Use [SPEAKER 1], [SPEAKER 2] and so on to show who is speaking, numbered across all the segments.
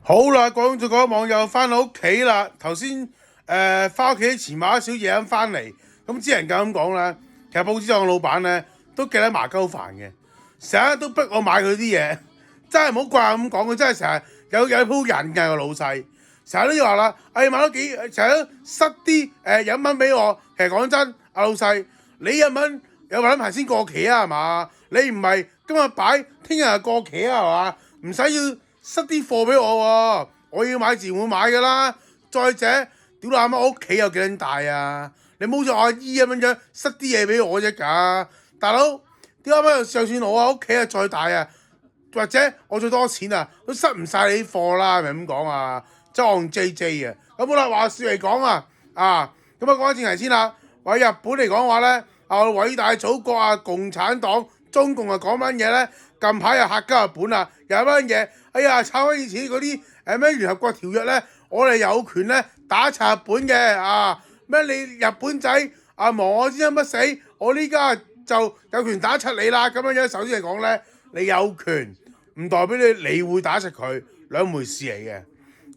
[SPEAKER 1] 好啦，講咗嗰網友翻到屋企啦，頭先翻屋企前買咗少嘢飲翻嚟，咁只能夠咁講啦。其實報紙檔嘅老闆咧都幾得麻鳩煩嘅，成日都逼我買佢啲嘢，真係唔好怪咁講，佢真係成日有鋪癮㗎個老細，成日都要話啦，買多幾，成日都塞啲飲品俾我。其實講真，阿老細，你飲品有品牌先過期啊係嘛？你唔係今日擺，聽日就過期啊係嘛？唔使要塞啲貨俾我喎，我要買自然會買㗎啦。再者，屌你阿媽，我屋企有幾撚大啊？你冇似我阿姨咁樣塞啲嘢俾我啫㗎，大佬。屌阿媽，就算我屋企啊再大啊，或者我最多錢啊，都塞唔晒你啲貨啦，係咪咁講啊？裝 JJ 啊！咁好啦，話説嚟講啊，咁講翻正題先啦。話日本嚟講話咧，偉大祖國啊，共產黨中共啊講乜嘢咧？近排又嚇鳩日本啊，又有乜嘢？哎呀，炒翻以前嗰啲咩聯合國條約咧，我哋有權咧打柒日本嘅啊！咩你日本仔亡我之心不死，我呢家就有權打柒你啦咁樣樣。首先嚟講咧，你有權唔代表你會打柒佢，兩回事嚟嘅。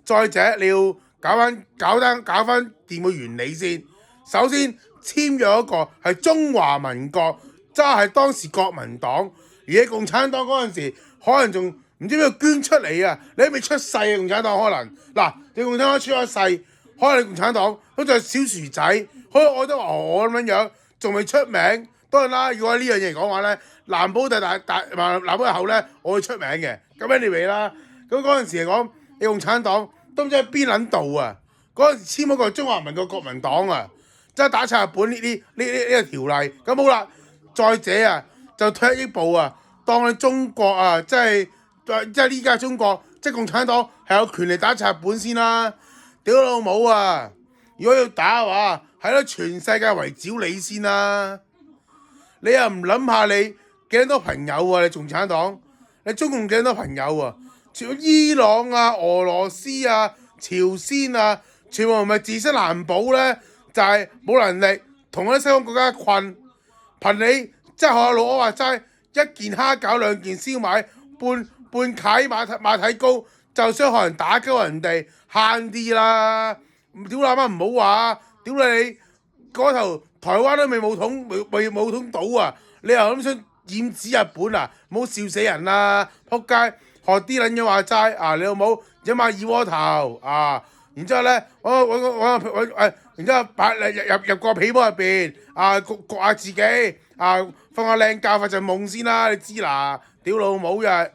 [SPEAKER 1] 再者，你要搞翻掂個原理先。首先簽約嗰個係中華民國，即係當時國民黨，而喺共產黨嗰陣時，可能仲唔知邊度捐出嚟啊！你未出世啊，共產黨可能嗱，你共產黨出咗世，可能你共產黨都仲係小薯仔，可能我都話我咁樣，仲未出名。當然啦，如果呢樣嘢嚟講話咧，藍寶藍寶後咧，我會出名嘅。咁 anyway 啦，咁嗰陣時嚟講，你共產黨都唔知喺邊撚度啊！嗰陣時簽嗰個中華民國國民黨啊，即係打柒日本呢個條例。咁好啦，再者啊，就退一步啊，當你中國啊，即係呢家中國，即係共產黨係有權利打柒日本先啦。屌老母啊！如果要打嘅話，係咯，全世界圍剿你先啦。你又唔諗下你幾多朋友啊？你共產黨，你中共幾多朋友啊？全部伊朗啊、俄羅斯啊、朝鮮啊，全部唔係自身難保咧，就係冇能力同嗰啲西方國家困。憑你即係學阿老柯話齋，一件蝦餃兩件燒賣，半契馬蹄糕，就想學人打鳩人哋，慳啲啦！屌你媽唔好話，屌你嗰頭台灣都未武統到啊！你又咁想染指日本啊？唔好笑死人啦！仆街！學啲撚嘢話齋啊！你老母飲下二鍋頭啊！然之後咧，然之後擺入個被窩入邊啊，焗下自己啊，瞓下靚覺，發陣夢先啦！你知啦，屌老母呀！